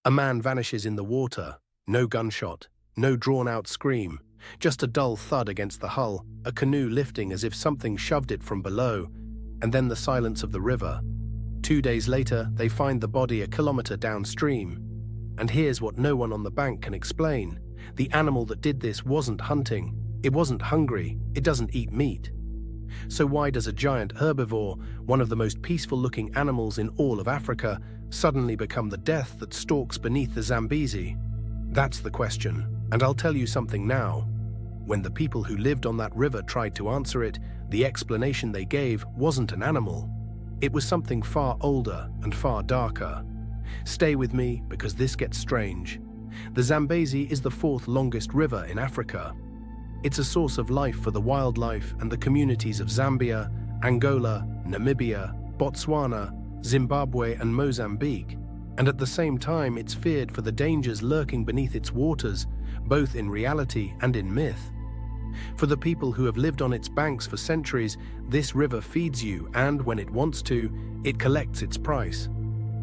A man vanishes in the water. No gunshot, no drawn-out scream, just a dull thud against the hull, a canoe lifting as if something shoved it from below, and then the silence of the river. 2 days later, they find the body a kilometer downstream. And here's what no one on the bank can explain. The animal that did this wasn't hunting, it wasn't hungry, it doesn't eat meat. So why does a giant herbivore, one of the most peaceful-looking animals in all of Africa, suddenly become the death that stalks beneath the Zambezi? That's the question, and I'll tell you something now. When the people who lived on that river tried to answer it, the explanation they gave wasn't an animal. It was something far older and far darker. Stay with me, because this gets strange. The Zambezi is the 4th longest river in Africa. It's a source of life for the wildlife and the communities of Zambia, Angola, Namibia, Botswana, Zimbabwe and Mozambique, and at the same time it's feared for the dangers lurking beneath its waters, both in reality and in myth. For the people who have lived on its banks for centuries, this river feeds you and, when it wants to, it collects its price.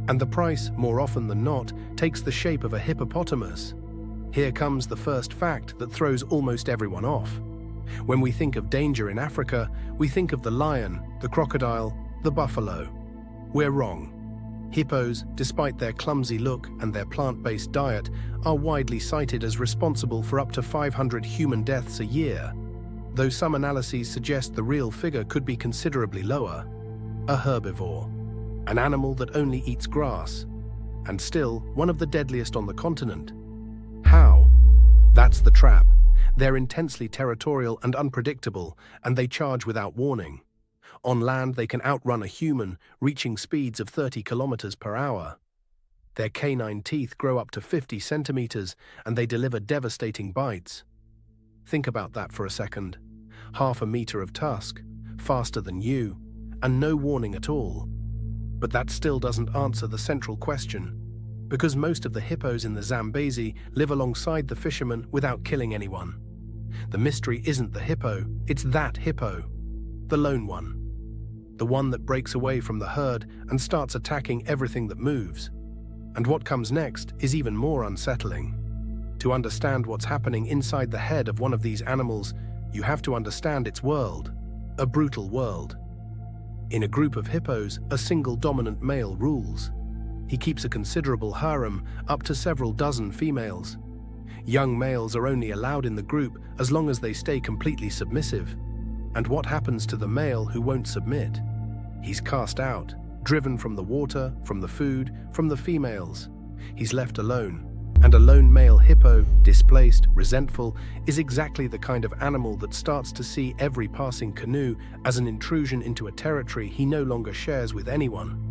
And the price, more often than not, takes the shape of a hippopotamus. Here comes the first fact that throws almost everyone off. When we think of danger in Africa, we think of the lion, the crocodile, the buffalo. We're wrong. Hippos, despite their clumsy look and their plant-based diet, are widely cited as responsible for up to 500 human deaths a year, though some analyses suggest the real figure could be considerably lower. A herbivore, an animal that only eats grass, and still one of the deadliest on the continent. How? That's the trap. They're intensely territorial and unpredictable, and they charge without warning. On land, they can outrun a human, reaching speeds of 30 kilometers per hour. Their canine teeth grow up to 50 centimeters, and they deliver devastating bites. Think about that for a second. Half a meter of tusk, faster than you, and no warning at all. But that still doesn't answer the central question. Because most of the hippos in the Zambezi live alongside the fishermen without killing anyone. The mystery isn't the hippo, it's that hippo. The lone one. The one that breaks away from the herd and starts attacking everything that moves. And what comes next is even more unsettling. To understand what's happening inside the head of one of these animals, you have to understand its world. A brutal world. In a group of hippos, a single dominant male rules. He keeps a considerable harem, up to several dozen females. Young males are only allowed in the group as long as they stay completely submissive. And what happens to the male who won't submit? He's cast out, driven from the water, from the food, from the females. He's left alone. And a lone male hippo, displaced, resentful, is exactly the kind of animal that starts to see every passing canoe as an intrusion into a territory he no longer shares with anyone.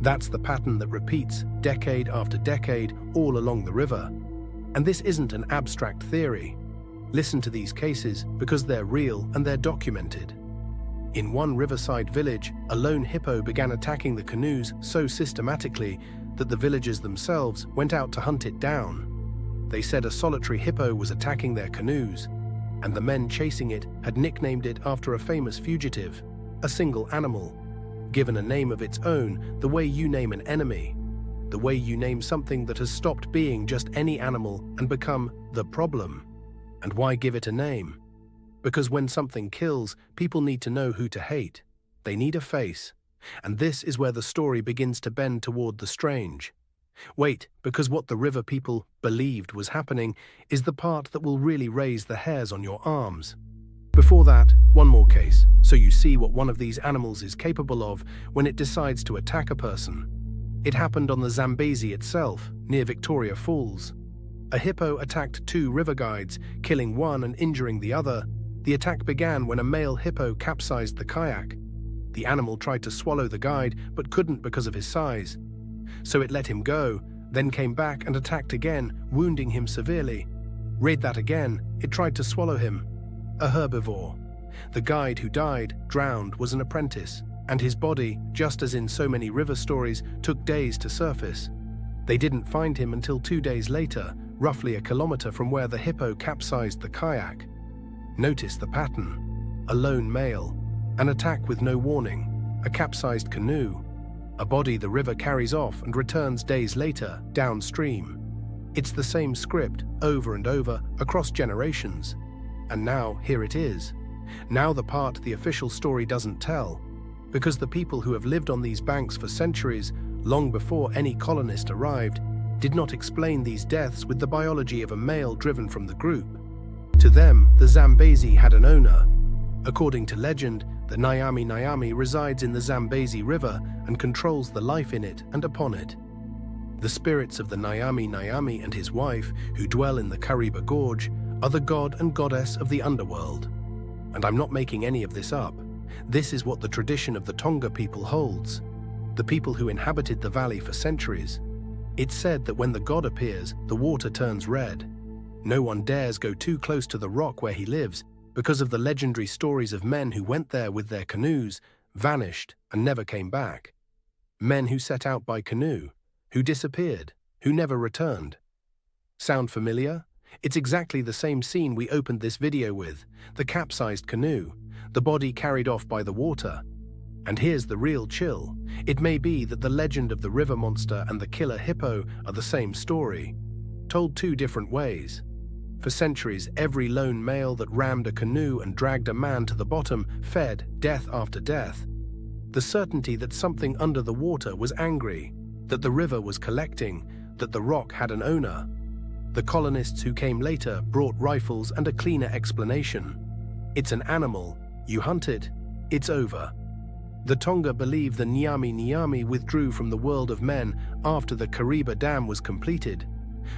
That's the pattern that repeats decade after decade all along the river. And this isn't an abstract theory. Listen to these cases because they're real and they're documented. In one riverside village, a lone hippo began attacking the canoes so systematically that the villagers themselves went out to hunt it down. They said a solitary hippo was attacking their canoes, and the men chasing it had nicknamed it after a famous fugitive, a single animal, given a name of its own, the way you name an enemy, the way you name something that has stopped being just any animal and become the problem. And why give it a name? Because when something kills, people need to know who to hate. They need a face. And this is where the story begins to bend toward the strange. Wait, because what the river people believed was happening is the part that will really raise the hairs on your arms. Before that, one more case, so you see what one of these animals is capable of when it decides to attack a person. It happened on the Zambezi itself, near Victoria Falls. A hippo attacked 2 river guides, killing one and injuring the other. The attack began when a male hippo capsized the kayak. The animal tried to swallow the guide, but couldn't because of his size. So it let him go, then came back and attacked again, wounding him severely. Read that again, it tried to swallow him. A herbivore. The guide who died, drowned, was an apprentice, and his body, just as in so many river stories, took days to surface. They didn't find him until 2 days later, roughly a kilometer from where the hippo capsized the kayak. Notice the pattern. A lone male, an attack with no warning, a capsized canoe. a body the river carries off and returns days later, downstream. It's the same script, over and over, across generations. And now, here it is. Now the part the official story doesn't tell, because the people who have lived on these banks for centuries, long before any colonist arrived, did not explain these deaths with the biology of a male driven from the group. To them, the Zambezi had an owner. According to legend, the Nyami resides in the Zambezi River and controls the life in it and upon it. The spirits of the Nyami and his wife, who dwell in the Kariba Gorge, are the god and goddess of the underworld. And I'm not making any of this up. This is what the tradition of the Tonga people holds, the people who inhabited the valley for centuries. It's said that when the god appears, the water turns red. No one dares go too close to the rock where he lives, because of the legendary stories of men who went there with their canoes, vanished, and never came back. Men who set out by canoe, who disappeared, who never returned. Sound familiar? It's exactly the same scene we opened this video with, the capsized canoe, the body carried off by the water. And here's the real chill. It may be that the legend of the river monster and the killer hippo are the same story, told two different ways. For centuries, every lone male that rammed a canoe and dragged a man to the bottom fed death after death. The certainty that something under the water was angry, that the river was collecting, that the rock had an owner. The colonists who came later brought rifles and a cleaner explanation. It's an animal, you hunt it, it's over. The Tonga believe the Nyami withdrew from the world of men after the Kariba Dam was completed.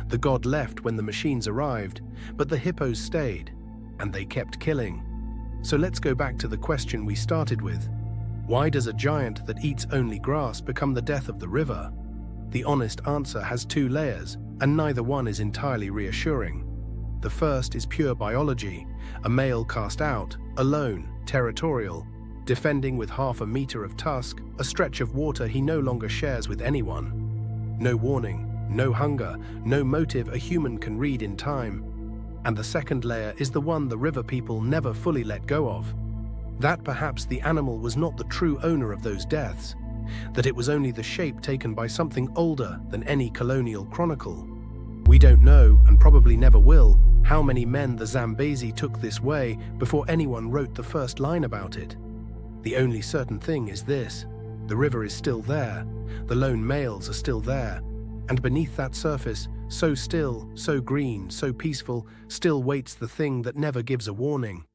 The god left when the machines arrived, but the hippos stayed, and they kept killing. So let's go back to the question we started with. Why does a giant that eats only grass become the death of the river? The honest answer has two layers, and neither one is entirely reassuring. The first is pure biology, a male cast out, alone, territorial, defending with 1/2 meter of tusk, a stretch of water he no longer shares with anyone. No warning, no hunger, no motive a human can read in time. And the second layer is the one the river people never fully let go of. That perhaps the animal was not the true owner of those deaths, that it was only the shape taken by something older than any colonial chronicle. We don't know, and probably never will, how many men the Zambezi took this way before anyone wrote the first line about it. The only certain thing is this: the river is still there, the lone males are still there, and beneath that surface, so still, so green, so peaceful, still waits the thing that never gives a warning.